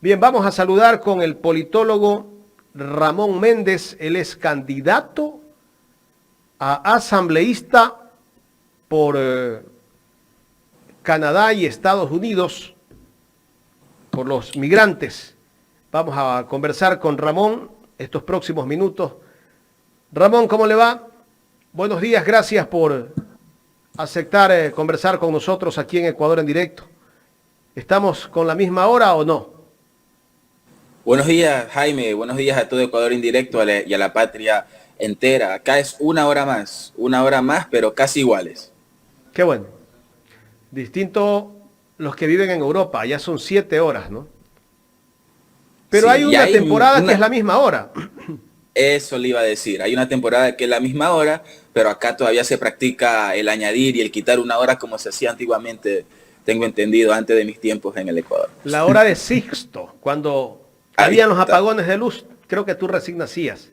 Bien, vamos a saludar con el politólogo Ramón Méndez. Él es candidato a asambleísta por Canadá y Estados Unidos, por los migrantes. Vamos a conversar con Ramón estos próximos minutos. Ramón, ¿cómo le va? Buenos días, gracias por aceptar conversar con nosotros aquí en Ecuador en directo. ¿Estamos con la misma hora o no? Buenos días, Jaime. Buenos días a todo Ecuador en directo y a la patria entera. Acá es una hora más, pero casi iguales. Qué bueno. Distinto los que viven en Europa, allá son 7 horas, ¿no? Pero sí, hay una temporada que es la misma hora. Eso le iba a decir. Hay una temporada que es la misma hora, pero acá todavía se practica el añadir y el quitar una hora como se hacía antiguamente, tengo entendido, antes de mis tiempos en el Ecuador. La hora de Sixto, cuando habían los apagones de luz, creo que tú recién nacías.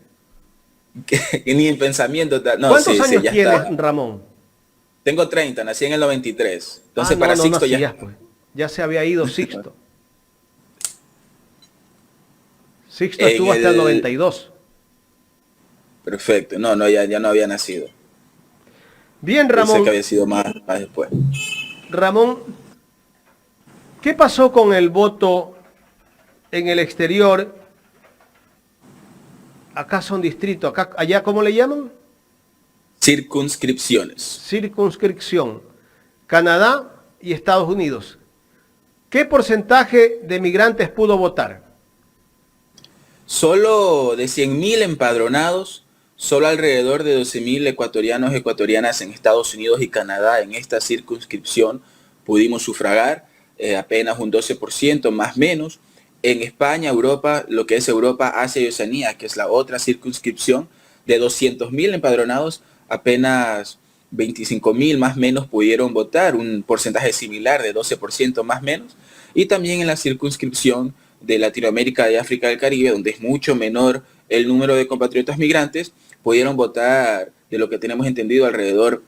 Que ni en pensamiento. No, ¿cuántos años tienes, Ramón? Tengo 30, nací en el 93. Entonces para no Sixto ya... Pues. Ya se había ido Sixto. Sixto estuvo hasta el 92. Perfecto. No, ya no había nacido. Bien, Ramón. Pensé que había sido más después. Ramón, ¿qué pasó con el voto en el exterior? Acá son distritos, allá ¿cómo le llaman? Circunscripciones. Circunscripción. Canadá y Estados Unidos. ¿Qué porcentaje de migrantes pudo votar? Solo de 100.000 empadronados, solo alrededor de 12.000 ecuatorianos y ecuatorianas en Estados Unidos y Canadá en esta circunscripción pudimos sufragar, apenas un 12%, más o menos. En España, Europa, lo que es Europa, Asia y Oceanía, que es la otra circunscripción, de 200.000 empadronados, apenas 25.000 más o menos pudieron votar, un porcentaje similar de 12% más o menos. Y también en la circunscripción de Latinoamérica y África del Caribe, donde es mucho menor el número de compatriotas migrantes, pudieron votar, de lo que tenemos entendido, alrededor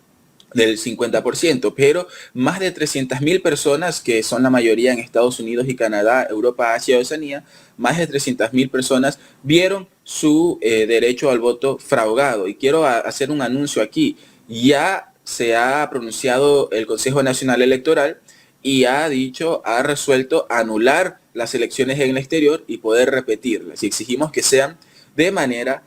del 50%, pero más de 300.000 personas, que son la mayoría en Estados Unidos y Canadá, Europa, Asia y Oceanía, más de 300.000 personas vieron su derecho al voto fraudado. Y quiero hacer un anuncio aquí. Ya se ha pronunciado el Consejo Nacional Electoral y ha resuelto anular las elecciones en el exterior y poder repetirlas. Y exigimos que sean de manera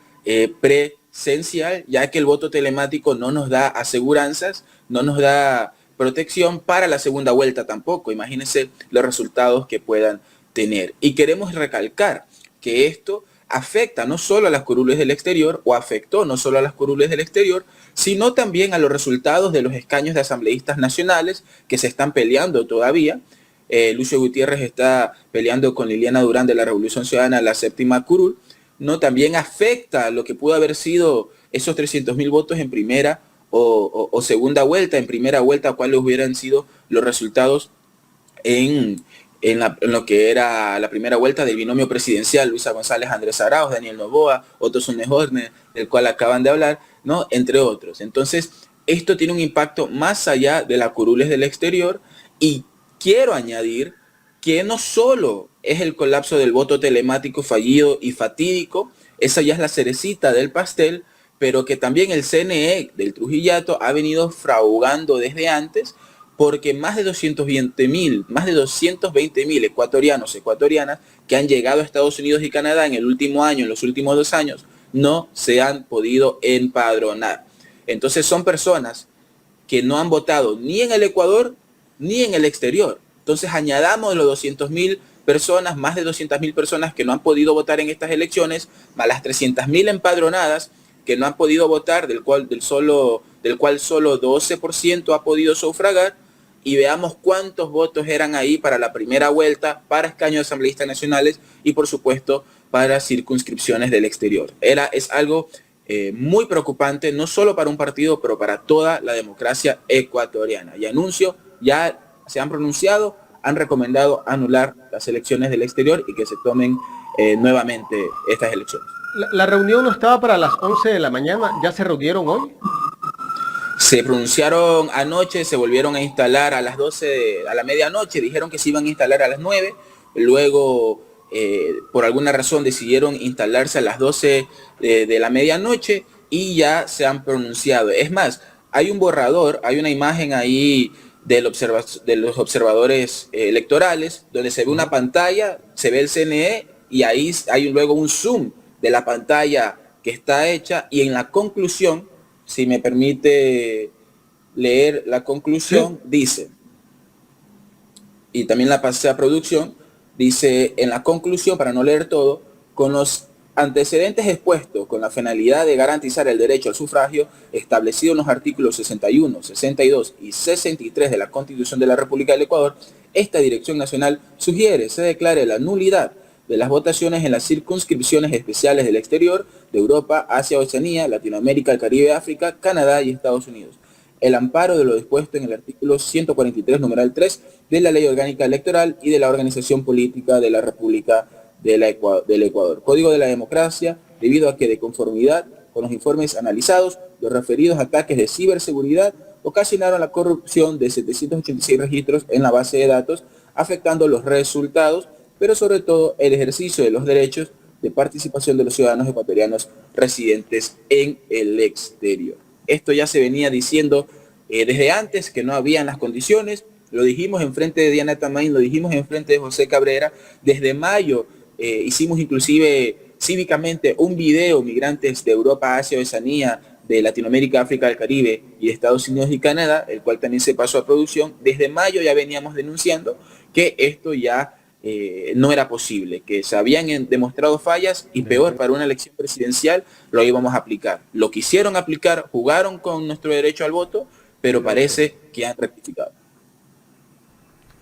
presencial, ya que el voto telemático no nos da aseguranzas, no nos da protección para la segunda vuelta tampoco. Imagínense los resultados que puedan tener. Y queremos recalcar que esto afecta no solo a las curules del exterior, o afectó no solo a las curules del exterior, sino también a los resultados de los escaños de asambleístas nacionales que se están peleando todavía. Lucio Gutiérrez está peleando con Liliana Durán de la Revolución Ciudadana la séptima curul. No, también afecta lo que pudo haber sido esos 300.000 votos en primera o segunda vuelta. En primera vuelta, cuáles hubieran sido los resultados en lo que era la primera vuelta del binomio presidencial, Luisa González, Andrés Arauz, Daniel Noboa, Otto Sonneborn, del cual acaban de hablar, ¿no? Entre otros. Entonces, esto tiene un impacto más allá de las curules del exterior, y quiero añadir que no solo es el colapso del voto telemático fallido y fatídico, esa ya es la cerecita del pastel, pero que también el CNE del Trujillato ha venido fraudando desde antes, porque más de 220.000 ecuatorianos, ecuatorianas que han llegado a Estados Unidos y Canadá en el último año, en los últimos 2 años, no se han podido empadronar. Entonces son personas que no han votado ni en el Ecuador ni en el exterior. Entonces añadamos los 200.000 personas, más de 200.000 personas que no han podido votar en estas elecciones, más las 300.000 empadronadas que no han podido votar, del cual solo 12% ha podido sufragar, y veamos cuántos votos eran ahí para la primera vuelta, para escaños de asambleístas nacionales y por supuesto para circunscripciones del exterior. Es algo muy preocupante, no solo para un partido, pero para toda la democracia ecuatoriana. Y anuncio, ya se han pronunciado, han recomendado anular las elecciones del exterior y que se tomen nuevamente estas elecciones. La reunión no estaba para las 11 de la mañana, ¿ya se reunieron hoy? Se pronunciaron anoche, se volvieron a instalar a las 12, a la medianoche, dijeron que se iban a instalar a las 9, luego por alguna razón decidieron instalarse a las 12 de la medianoche y ya se han pronunciado. Es más, hay un borrador, hay una imagen ahí de los observadores electorales donde se ve una pantalla, se ve el CNE y ahí hay luego un zoom de la pantalla que está hecha, y en la conclusión, si me permite leer la conclusión, sí, dice, y también la pasé a producción, dice en la conclusión, para no leer todo, con los antecedentes expuestos con la finalidad de garantizar el derecho al sufragio establecido en los artículos 61, 62 y 63 de la Constitución de la República del Ecuador, esta Dirección Nacional sugiere se declare la nulidad de las votaciones en las circunscripciones especiales del exterior de Europa, Asia, Oceanía, Latinoamérica, el Caribe, África, Canadá y Estados Unidos. El amparo de lo dispuesto en el artículo 143, numeral 3 de la Ley Orgánica Electoral y de la Organización Política de la República del Ecuador. Código de la Democracia, debido a que de conformidad con los informes analizados, los referidos ataques de ciberseguridad ocasionaron la corrupción de 786 registros en la base de datos, afectando los resultados, pero sobre todo el ejercicio de los derechos de participación de los ciudadanos ecuatorianos residentes en el exterior. Esto ya se venía diciendo desde antes, que no habían las condiciones. Lo dijimos en frente de Diana Tamain, lo dijimos en frente de José Cabrera. Desde mayo hicimos inclusive cívicamente un video, migrantes de Europa, Asia, Oceanía, de Latinoamérica, África, el Caribe y de Estados Unidos y Canadá, el cual también se pasó a producción. Desde mayo ya veníamos denunciando que esto ya no era posible, que se habían demostrado fallas y peor, para una elección presidencial lo íbamos a aplicar. Lo quisieron aplicar, jugaron con nuestro derecho al voto, pero parece que han rectificado.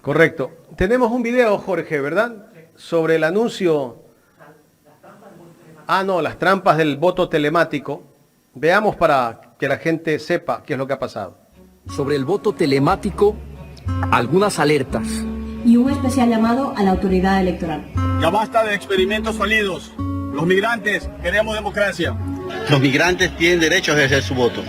Correcto. Tenemos un video, Jorge, ¿verdad? Sobre el anuncio. No, las trampas del voto telemático. Veamos para que la gente sepa qué es lo que ha pasado. Sobre el voto telemático, algunas alertas. Y un especial llamado a la autoridad electoral. Ya basta de experimentos fallidos. Los migrantes queremos democracia. Los migrantes tienen derecho a ejercer su voto.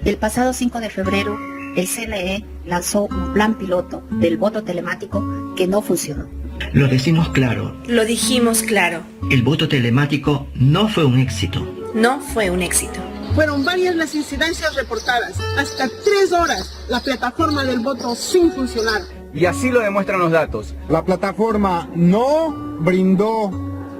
El pasado 5 de febrero, el CNE lanzó un plan piloto del voto telemático que no funcionó. Lo decimos claro. Lo dijimos claro. El voto telemático no fue un éxito. No fue un éxito. Fueron varias las incidencias reportadas, hasta 3 horas la plataforma del voto sin funcionar. Y así lo demuestran los datos. La plataforma no brindó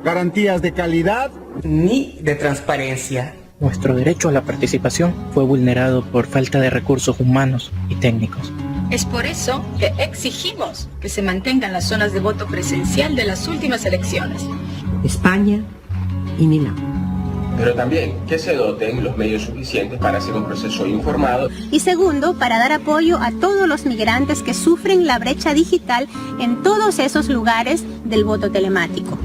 garantías de calidad ni de transparencia. Nuestro derecho a la participación fue vulnerado por falta de recursos humanos y técnicos. Es por eso que exigimos que se mantengan las zonas de voto presencial de las últimas elecciones. España y Milán. Pero también que se doten los medios suficientes para hacer un proceso informado. Y segundo, para dar apoyo a todos los migrantes que sufren la brecha digital en todos esos lugares del voto telemático.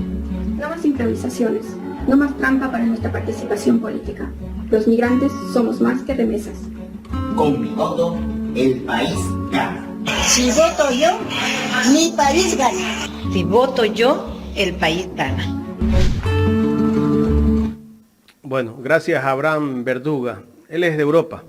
No más improvisaciones, no más trampa para nuestra participación política. Los migrantes somos más que remesas. Con mi voto, el país gana. Si voto yo, mi país gana. Si voto yo, el país gana. Bueno, gracias a Abraham Verduga. Él es de Europa.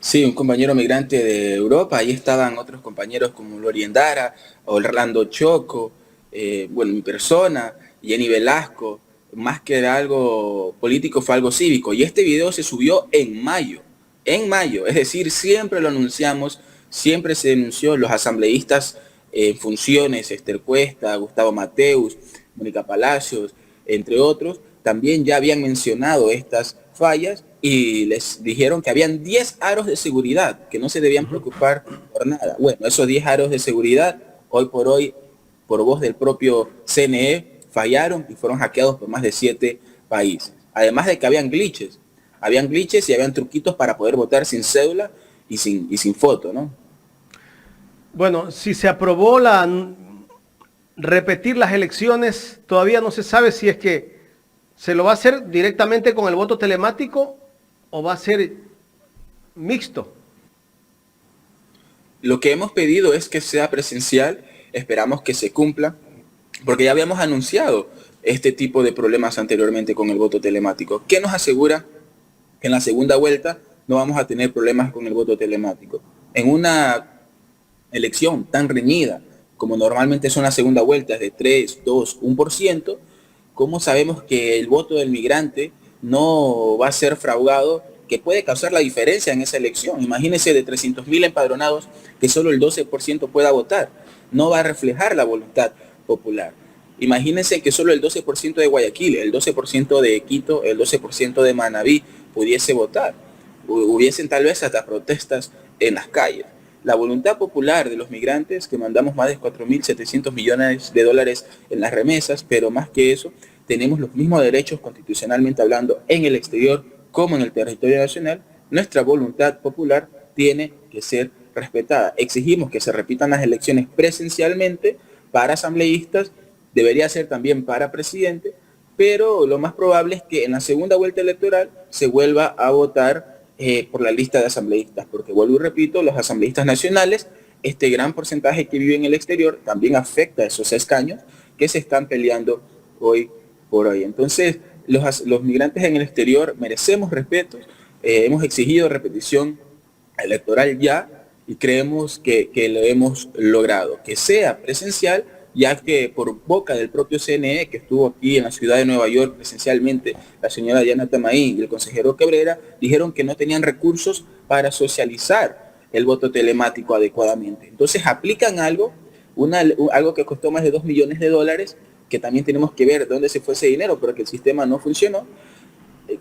Sí, un compañero migrante de Europa. Ahí estaban otros compañeros como Lori Endara, Orlando Choco, mi persona, Jenny Velasco. Más que algo político, fue algo cívico. Y este video se subió en mayo. En mayo, es decir, siempre lo anunciamos, siempre se denunció. Los asambleístas en funciones, Esther Cuesta, Gustavo Mateus, Mónica Palacios, entre otros, también ya habían mencionado estas fallas y les dijeron que habían 10 aros de seguridad, que no se debían preocupar por nada. Bueno, esos 10 aros de seguridad, hoy por hoy, por voz del propio CNE, fallaron y fueron hackeados por más de 7 países. Además de que habían glitches y habían truquitos para poder votar sin cédula y sin foto, ¿no? Bueno, si se aprobó repetir las elecciones, todavía no se sabe si es que ¿se lo va a hacer directamente con el voto telemático o va a ser mixto? Lo que hemos pedido es que sea presencial, esperamos que se cumpla, porque ya habíamos anunciado este tipo de problemas anteriormente con el voto telemático. ¿Qué nos asegura que en la segunda vuelta no vamos a tener problemas con el voto telemático? En una elección tan reñida, como normalmente son las segunda vueltas de 3, 2, 1%, ¿cómo sabemos que el voto del migrante no va a ser fraudado, que puede causar la diferencia en esa elección? Imagínense, de 300.000 empadronados, que solo el 12% pueda votar. No va a reflejar la voluntad popular. Imagínense que solo el 12% de Guayaquil, el 12% de Quito, el 12% de Manabí pudiese votar. Hubiesen tal vez hasta protestas en las calles. La voluntad popular de los migrantes, que mandamos más de 4.700 millones de dólares en las remesas, pero más que eso, tenemos los mismos derechos constitucionalmente hablando en el exterior como en el territorio nacional. Nuestra voluntad popular tiene que ser respetada. Exigimos que se repitan las elecciones presencialmente para asambleístas, debería ser también para presidente, pero lo más probable es que en la segunda vuelta electoral se vuelva a votar por la lista de asambleístas, porque vuelvo y repito, los asambleístas nacionales, este gran porcentaje que vive en el exterior, también afecta a esos escaños que se están peleando hoy por hoy. Entonces, los migrantes en el exterior merecemos respeto, hemos exigido repetición electoral ya, y creemos que lo hemos logrado, que sea presencial, ya que por boca del propio CNE, que estuvo aquí en la ciudad de Nueva York presencialmente, la señora Diana Tamaín y el consejero Cabrera, dijeron que no tenían recursos para socializar el voto telemático adecuadamente. Entonces aplican algo que costó más de $2 millones, que también tenemos que ver dónde se fue ese dinero, pero que el sistema no funcionó.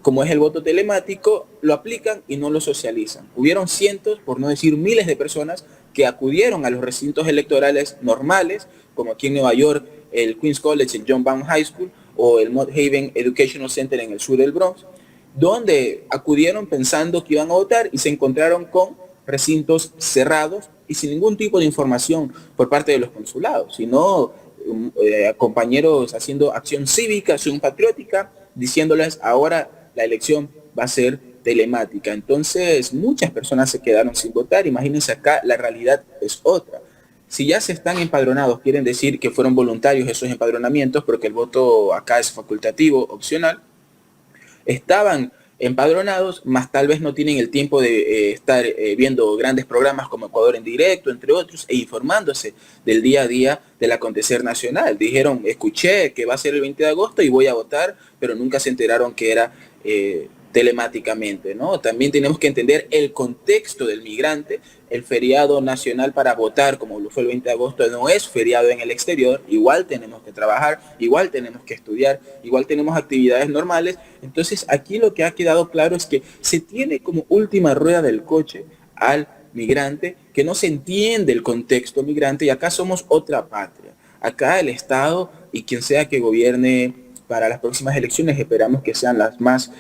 Como es el voto telemático, lo aplican y no lo socializan. Hubieron cientos, por no decir miles de personas que acudieron a los recintos electorales normales, como aquí en Nueva York, el Queens College, el John Brown High School, o el Mott Haven Educational Center en el sur del Bronx, donde acudieron pensando que iban a votar y se encontraron con recintos cerrados y sin ningún tipo de información por parte de los consulados, sino compañeros haciendo acción cívica, acción patriótica, diciéndoles ahora la elección va a ser telemática. Entonces muchas personas se quedaron sin votar. Imagínense, acá la realidad es otra. Si ya se están empadronados, quieren decir que fueron voluntarios esos empadronamientos, porque el voto acá es facultativo, opcional. Estaban empadronados, más tal vez no tienen el tiempo de estar viendo grandes programas como Ecuador en directo, entre otros, e informándose del día a día del acontecer nacional. Dijeron, escuché que va a ser el 20 de agosto y voy a votar, pero nunca se enteraron que era telemáticamente, ¿no? También tenemos que entender el contexto del migrante. El feriado nacional para votar, como lo fue el 20 de agosto, no es feriado en el exterior. Igual tenemos que trabajar, igual tenemos que estudiar, igual tenemos actividades normales. Entonces aquí lo que ha quedado claro es que se tiene como última rueda del coche al migrante, que no se entiende el contexto migrante, y acá somos otra patria. Acá el Estado y quien sea que gobierne para las próximas elecciones, esperamos que sean las más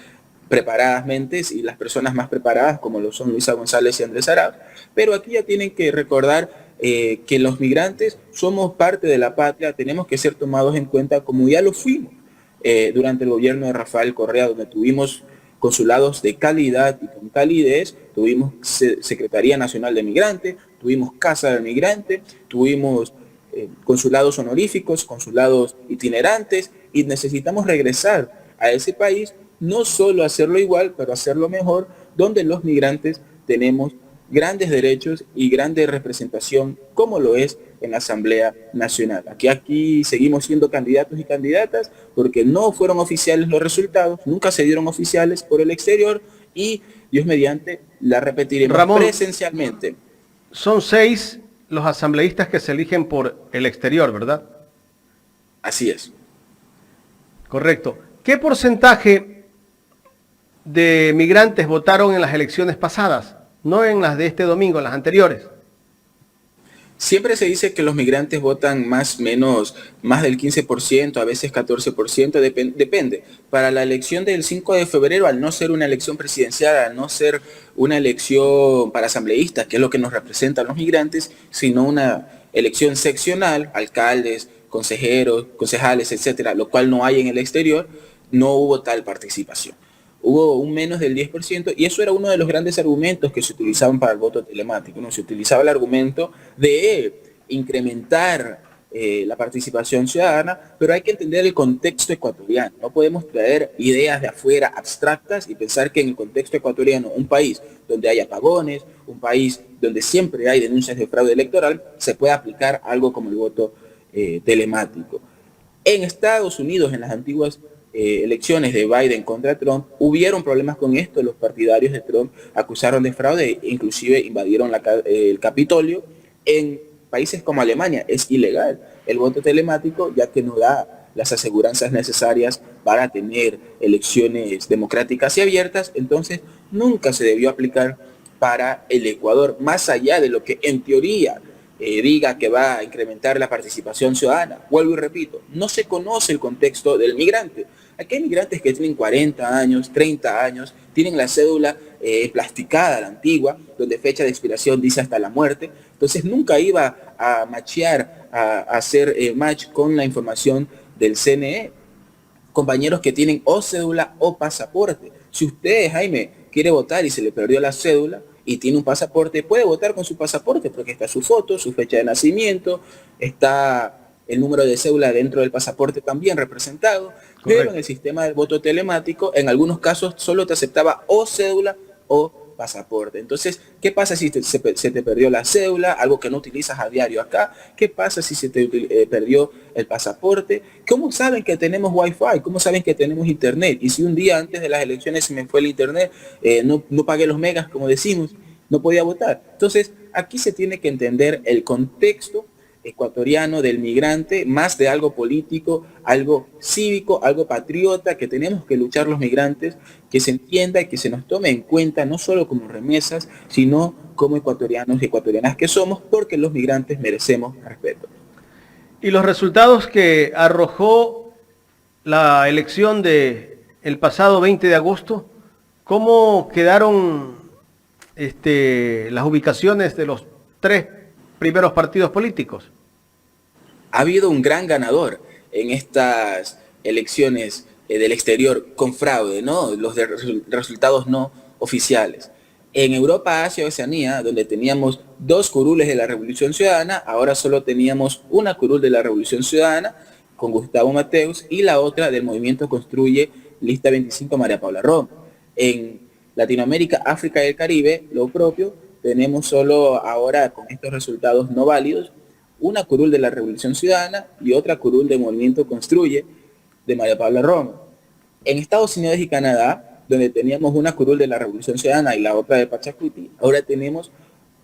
preparadas mentes y las personas más preparadas, como lo son Luisa González y Andrés Arauz, pero aquí ya tienen que recordar que los migrantes somos parte de la patria, tenemos que ser tomados en cuenta como ya lo fuimos durante el gobierno de Rafael Correa, donde tuvimos consulados de calidad y con calidez, tuvimos Secretaría Nacional de Migrante, tuvimos Casa del Migrante, tuvimos consulados honoríficos, consulados itinerantes, y necesitamos regresar a ese país, no solo hacerlo igual, pero hacerlo mejor, donde los migrantes tenemos grandes derechos y grande representación, como lo es en la Asamblea Nacional. Aquí seguimos siendo candidatos y candidatas, porque no fueron oficiales los resultados, nunca se dieron oficiales por el exterior, y Dios mediante la repetiremos presencialmente. Son 6 los asambleístas que se eligen por el exterior, ¿verdad? Así es. Correcto. ¿Qué porcentaje de migrantes votaron en las elecciones pasadas? No en las de este domingo, en las anteriores. Siempre se dice que los migrantes votan más del 15%, a veces 14%, depende. Para la elección del 5 de febrero, al no ser una elección presidencial, al no ser una elección para asambleístas, que es lo que nos representan los migrantes, sino una elección seccional, alcaldes, consejeros, concejales, etcétera, lo cual no hay en el exterior, no hubo tal participación. Hubo un menos del 10%, y eso era uno de los grandes argumentos que se utilizaban para el voto telemático, ¿no? Se utilizaba el argumento de incrementar la participación ciudadana, pero hay que entender el contexto ecuatoriano. No podemos traer ideas de afuera abstractas y pensar que en el contexto ecuatoriano, un país donde hay apagones, un país donde siempre hay denuncias de fraude electoral, se puede aplicar algo como el voto telemático. En Estados Unidos, en las antiguas elecciones de Biden contra Trump, hubieron problemas con esto. Los partidarios de Trump acusaron de fraude, inclusive invadieron el Capitolio. En países como Alemania es ilegal el voto telemático, ya que no da las aseguranzas necesarias para tener elecciones democráticas y abiertas. Entonces nunca se debió aplicar para el Ecuador, más allá de lo que en teoría diga que va a incrementar la participación ciudadana. Vuelvo y repito, no se conoce el contexto del migrante. Aquí hay migrantes que tienen 40 años, 30 años, tienen la cédula plasticada, la antigua, donde fecha de expiración dice hasta la muerte. Entonces nunca iba a machear, a hacer match con la información del CNE. Compañeros que tienen o cédula o pasaporte. Si usted, Jaime, quiere votar y se le perdió la cédula y tiene un pasaporte, puede votar con su pasaporte porque está su foto, su fecha de nacimiento, está el número de cédula dentro del pasaporte también representado. Correcto. Pero en el sistema del voto telemático, en algunos casos solo te aceptaba o cédula o pasaporte. Entonces, ¿qué pasa si se te perdió la cédula, algo que no utilizas a diario acá? ¿Qué pasa si se te perdió el pasaporte? ¿Cómo saben que tenemos Wi-Fi? ¿Cómo saben que tenemos internet? Y si un día antes de las elecciones se me fue el internet, no pagué los megas, como decimos, no podía votar. Entonces, aquí se tiene que entender el contexto ecuatoriano del migrante, más de algo político, algo cívico, algo patriota, que tenemos que luchar los migrantes, que se entienda y que se nos tome en cuenta no solo como remesas, sino como ecuatorianos y ecuatorianas que somos, porque los migrantes merecemos respeto. Y los resultados que arrojó la elección del pasado 20 de agosto, ¿cómo quedaron las ubicaciones de los 3 primeros partidos políticos? Ha habido un gran ganador en estas elecciones del exterior con fraude, ¿no? Los resultados no oficiales. En Europa, Asia y Oceanía, donde teníamos 2 curules de la Revolución Ciudadana, ahora solo teníamos una curul de la Revolución Ciudadana con Gustavo Mateus y la otra del Movimiento Construye Lista 25 María Paula Romo. En Latinoamérica, África y el Caribe, lo propio, tenemos solo ahora con estos resultados no válidos una curul de la Revolución Ciudadana y otra curul del Movimiento Construye de María Paula Romo. En Estados Unidos y Canadá, donde teníamos una curul de la Revolución Ciudadana y la otra de Pachacuti, ahora tenemos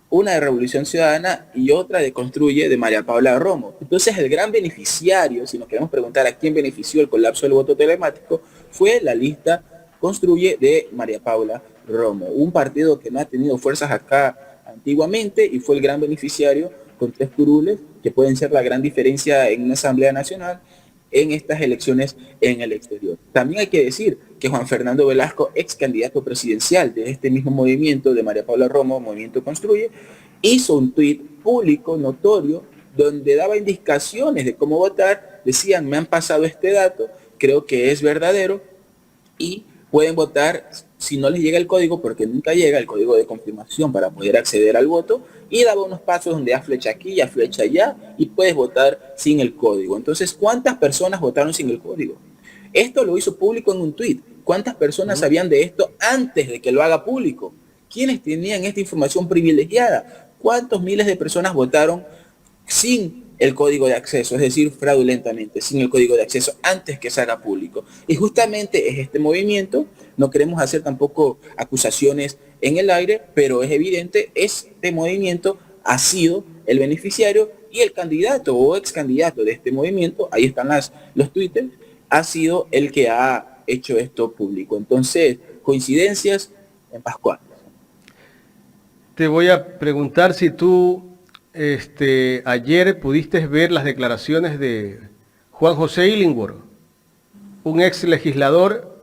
una de Revolución Ciudadana y otra de Construye de María Paula Romo. Entonces el gran beneficiario, si nos queremos preguntar a quién benefició el colapso del voto telemático, fue la lista Construye de María Paula Romo, un partido que no ha tenido fuerzas acá antiguamente y fue el gran beneficiario con 3 curules que pueden ser la gran diferencia en una Asamblea Nacional en estas elecciones en el exterior. También hay que decir que Juan Fernando Velasco, ex candidato presidencial de este mismo movimiento de María Paula Romo, Movimiento Construye, hizo un tuit público, notorio, donde daba indicaciones de cómo votar, decían, me han pasado este dato, creo que es verdadero, y pueden votar si no les llega el código, porque nunca llega el código de confirmación para poder acceder al voto, y daba unos pasos donde haz flecha aquí, haz flecha allá, y puedes votar sin el código. Entonces, ¿cuántas personas votaron sin el código? Esto lo hizo público en un tuit. ¿Cuántas personas sabían de esto antes de que lo haga público? ¿Quiénes tenían esta información privilegiada? ¿Cuántos miles de personas votaron sin el código de acceso, es decir, fraudulentamente, sin el código de acceso antes que se haga público? Y justamente es este movimiento, no queremos hacer tampoco acusaciones en el aire, pero es evidente, este movimiento ha sido el beneficiario y el candidato o ex candidato de este movimiento, ahí están los twitters, ha sido el que ha hecho esto público. Entonces, coincidencias en Pascual. Te voy a preguntar si tú ayer pudiste ver las declaraciones de Juan José Illingworth, un ex legislador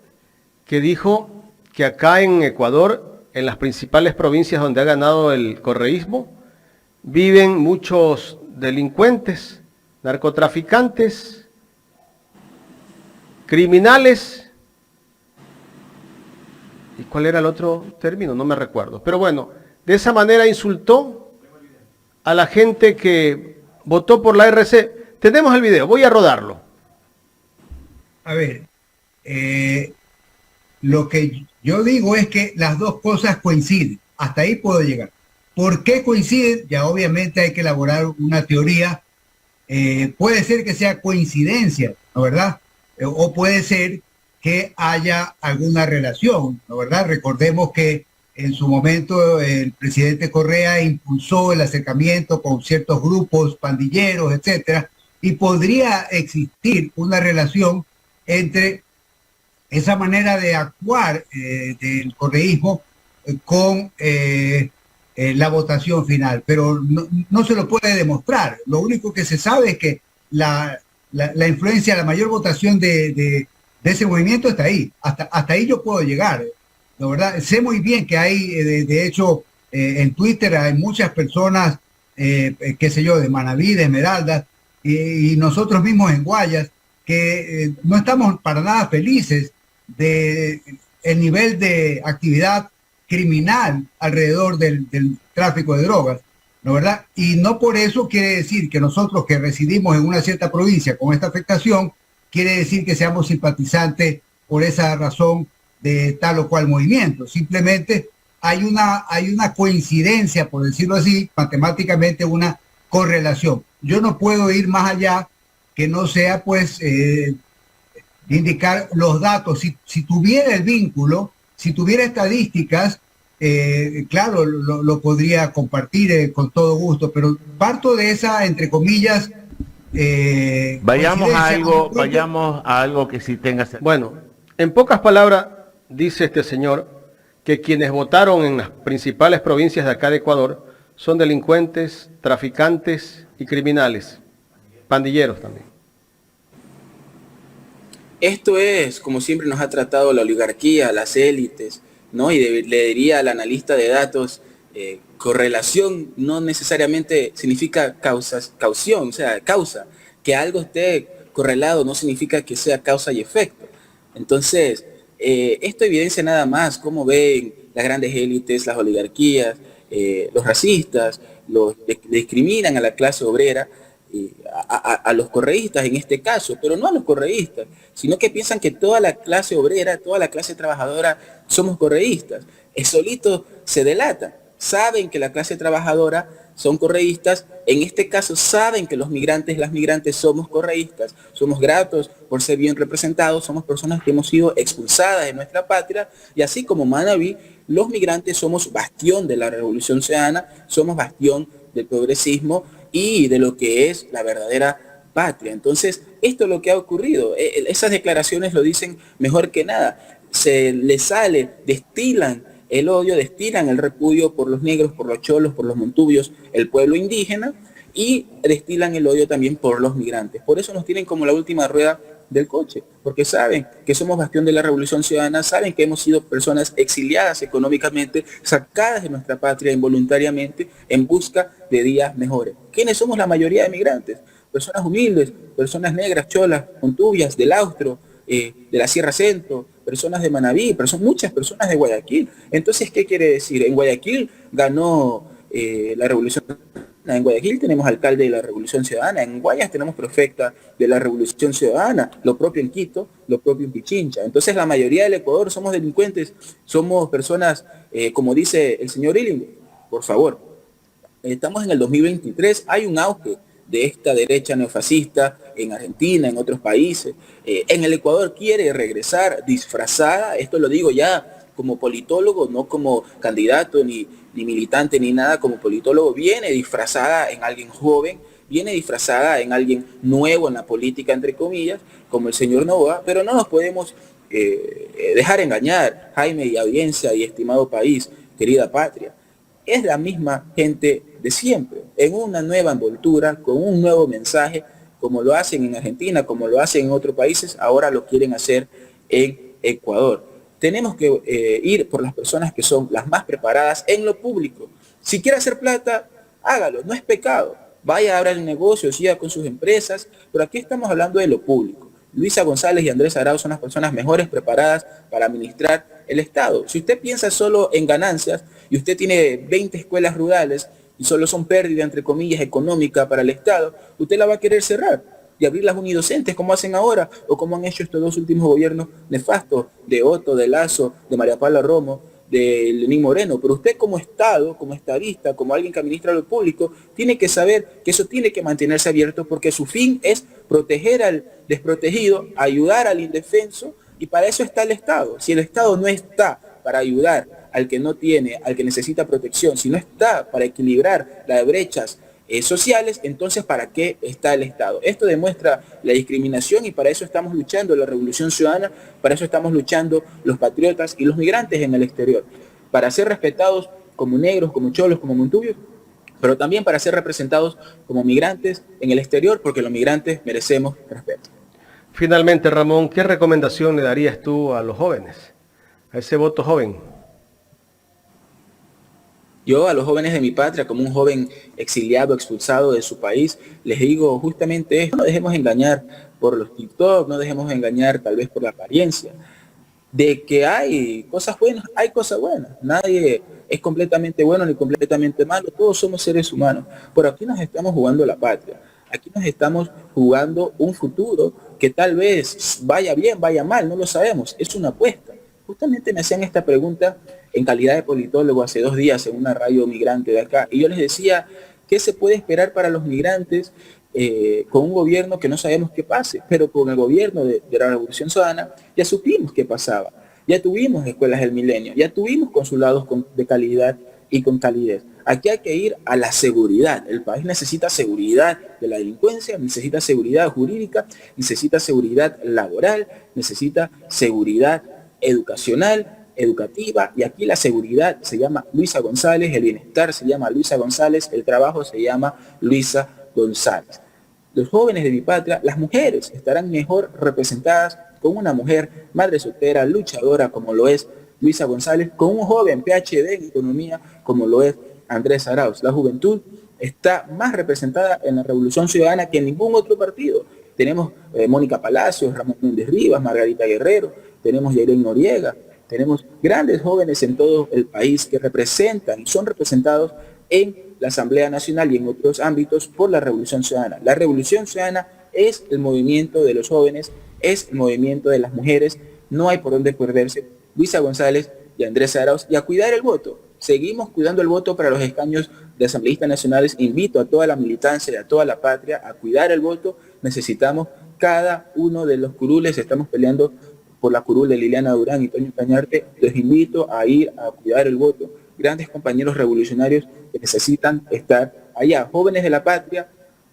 que dijo que acá en Ecuador, en las principales provincias donde ha ganado el correísmo, viven muchos delincuentes, narcotraficantes, criminales. ¿Y cuál era el otro término? No me recuerdo. Pero bueno, de esa manera insultó a la gente que votó por la RC. Tenemos el video, voy a rodarlo. A ver, lo que yo digo es que las dos cosas coinciden. Hasta ahí puedo llegar. ¿Por qué coinciden? Ya obviamente hay que elaborar una teoría. Puede ser que sea coincidencia, ¿no verdad? O puede ser que haya alguna relación, ¿no verdad? Recordemos que en su momento el presidente Correa impulsó el acercamiento con ciertos grupos pandilleros, etcétera, y podría existir una relación entre esa manera de actuar del correísmo con la votación final, pero no se lo puede demostrar. Lo único que se sabe es que la influencia, la mayor votación de ese movimiento está ahí. Hasta ahí yo puedo llegar, ¿no verdad? Sé muy bien que hay, de hecho, en Twitter hay muchas personas, qué sé yo, de Manabí, de Esmeraldas, y nosotros mismos en Guayas, que no estamos para nada felices de el nivel de actividad criminal alrededor del tráfico de drogas, ¿no verdad? Y no por eso quiere decir que nosotros que residimos en una cierta provincia con esta afectación, quiere decir que seamos simpatizantes por esa razón de tal o cual movimiento. Simplemente hay una coincidencia, por decirlo así, matemáticamente una correlación. Yo no puedo ir más allá que no sea, pues, indicar los datos. Si tuviera el vínculo, si tuviera estadísticas, claro, lo podría compartir con todo gusto, pero parto de esa, entre comillas, vayamos a algo que sí tenga sentido. Bueno, en pocas palabras, dice este señor que quienes votaron en las principales provincias de acá de Ecuador son delincuentes, traficantes y criminales, pandilleros también. Esto es, como siempre nos ha tratado la oligarquía, las élites, ¿no? Y le diría al analista de datos, correlación no necesariamente significa causación, o sea, causa. Que algo esté correlado no significa que sea causa y efecto. Entonces, esto evidencia nada más cómo ven las grandes élites, las oligarquías, los racistas, discriminan a la clase obrera, a los correístas en este caso, pero no a los correístas, sino que piensan que toda la clase obrera, toda la clase trabajadora somos correístas. Solitos se delatan, saben que la clase trabajadora son correístas, en este caso saben que los migrantes, las migrantes somos correístas, somos gratos por ser bien representados, somos personas que hemos sido expulsadas de nuestra patria, y así como Manabí, los migrantes somos bastión de la revolución ciudadana, somos bastión del progresismo y de lo que es la verdadera patria. Entonces, esto es lo que ha ocurrido. Esas declaraciones lo dicen mejor que nada. Se les sale, destilan el odio, destilan el repudio por los negros, por los cholos, por los montubios, el pueblo indígena, y destilan el odio también por los migrantes. Por eso nos tienen como la última rueda del coche, porque saben que somos bastión de la revolución ciudadana, saben que hemos sido personas exiliadas económicamente, sacadas de nuestra patria involuntariamente en busca de días mejores. ¿Quiénes somos la mayoría de migrantes? Personas humildes, personas negras, cholas, montubias, del Austro, de la Sierra Centro, personas de Manabí, muchas personas de Guayaquil. Entonces, ¿qué quiere decir? En Guayaquil ganó la revolución. En Guayaquil tenemos alcalde de la Revolución Ciudadana, en Guayas tenemos prefecta de la Revolución Ciudadana, lo propio en Quito, lo propio en Pichincha. Entonces la mayoría del Ecuador somos delincuentes, somos personas, como dice el señor Illing, por favor, estamos en el 2023, hay un auge de esta derecha neofascista en Argentina, en otros países. En el Ecuador quiere regresar disfrazada, esto lo digo ya como politólogo, no como candidato ni militante ni nada, como politólogo, viene disfrazada en alguien joven, viene disfrazada en alguien nuevo en la política, entre comillas, como el señor Novoa, pero no nos podemos dejar engañar, Jaime y audiencia y estimado país, querida patria. Es la misma gente de siempre, en una nueva envoltura, con un nuevo mensaje, como lo hacen en Argentina, como lo hacen en otros países, ahora lo quieren hacer en Ecuador. Tenemos que ir por las personas que son las más preparadas en lo público. Si quiere hacer plata, hágalo, no es pecado. Vaya a abrir el negocio, siga con sus empresas, pero aquí estamos hablando de lo público. Luisa González y Andrés Arauz son las personas mejores preparadas para administrar el Estado. Si usted piensa solo en ganancias y usted tiene 20 escuelas rurales y solo son pérdida, entre comillas, económica para el Estado, usted la va a querer cerrar y abrir las unidocentes como hacen ahora o como han hecho estos dos últimos gobiernos nefastos de Otto, de Lasso, de María Paula Romo, de Lenín Moreno. Pero usted como Estado, como estadista, como alguien que administra lo público, tiene que saber que eso tiene que mantenerse abierto porque su fin es proteger al desprotegido, ayudar al indefenso, y para eso está el Estado. Si el Estado no está para ayudar al que no tiene, al que necesita protección, si no está para equilibrar las brechas sociales, entonces ¿para qué está el Estado? Esto demuestra la discriminación y para eso estamos luchando la Revolución Ciudadana, para eso estamos luchando los patriotas y los migrantes en el exterior, para ser respetados como negros, como cholos, como montubios, pero también para ser representados como migrantes en el exterior, porque los migrantes merecemos respeto. Finalmente, Ramón, ¿qué recomendación le darías tú a los jóvenes, a ese voto joven? Yo a los jóvenes de mi patria, como un joven exiliado, expulsado de su país, les digo justamente esto: no dejemos engañar por los TikTok, no dejemos engañar tal vez por la apariencia. De que hay cosas buenas, hay cosas buenas. Nadie es completamente bueno ni completamente malo, todos somos seres humanos. Por aquí nos estamos jugando la patria, aquí nos estamos jugando un futuro que tal vez vaya bien, vaya mal, no lo sabemos, es una apuesta. Justamente me hacían esta pregunta en calidad de politólogo hace 2 días en una radio migrante de acá, y yo les decía, ¿qué se puede esperar para los migrantes con un gobierno que no sabemos qué pase? Pero con el gobierno de la Revolución Ciudadana ya supimos qué pasaba, ya tuvimos escuelas del milenio, ya tuvimos consulados de calidad y con calidez. Aquí hay que ir a la seguridad. El país necesita seguridad de la delincuencia, necesita seguridad jurídica, necesita seguridad laboral, necesita seguridad educacional, educativa, y aquí la seguridad se llama Luisa González, el bienestar se llama Luisa González, el trabajo se llama Luisa González. Los jóvenes de mi patria, las mujeres estarán mejor representadas con una mujer madre soltera, luchadora como lo es Luisa González, con un joven PhD en economía como lo es Andrés Arauz. La juventud está más representada en la Revolución Ciudadana que en ningún otro partido. Tenemos Mónica Palacios, Ramón Méndez Rivas, Margarita Guerrero, tenemos Yairén Noriega, tenemos grandes jóvenes en todo el país que representan y son representados en la Asamblea Nacional y en otros ámbitos por la Revolución Ciudadana. La Revolución Ciudadana es el movimiento de los jóvenes, es el movimiento de las mujeres, no hay por dónde perderse. Luisa González y Andrés Arauz, y a cuidar el voto. Seguimos cuidando el voto para los escaños de asambleístas nacionales. Invito a toda la militancia y a toda la patria a cuidar el voto. Necesitamos cada uno de los curules, estamos peleando por la curul de Liliana Durán y Toño Cañarte. Les invito a ir a cuidar el voto. Grandes compañeros revolucionarios que necesitan estar allá, jóvenes de la patria,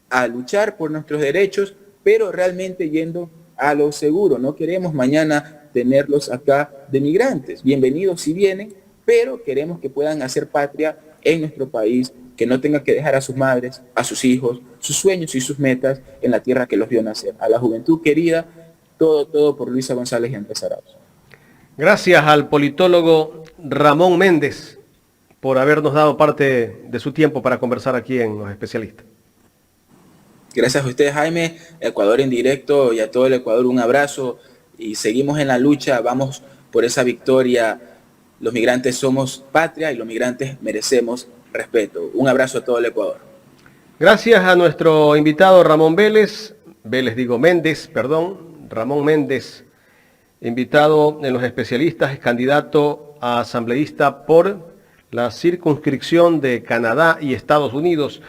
a luchar por nuestros derechos, pero realmente yendo a lo seguro. No queremos mañana tenerlos acá de migrantes. Bienvenidos si vienen, pero queremos que puedan hacer patria en nuestro país, que no tengan que dejar a sus madres, a sus hijos, sus sueños y sus metas en la tierra que los vio nacer. A la juventud querida, todo por Luisa González y Andrés Arauz. Gracias al politólogo Ramón Méndez por habernos dado parte de su tiempo para conversar aquí en Los Especialistas. Gracias a ustedes, Jaime, Ecuador en directo, y a todo el Ecuador un abrazo, y seguimos en la lucha, vamos por esa victoria. Los migrantes somos patria y los migrantes merecemos respeto. Un abrazo a todo el Ecuador. Gracias a nuestro invitado Ramón Ramón Méndez, invitado en Los Especialistas, es candidato a asambleísta por la circunscripción de Canadá y Estados Unidos.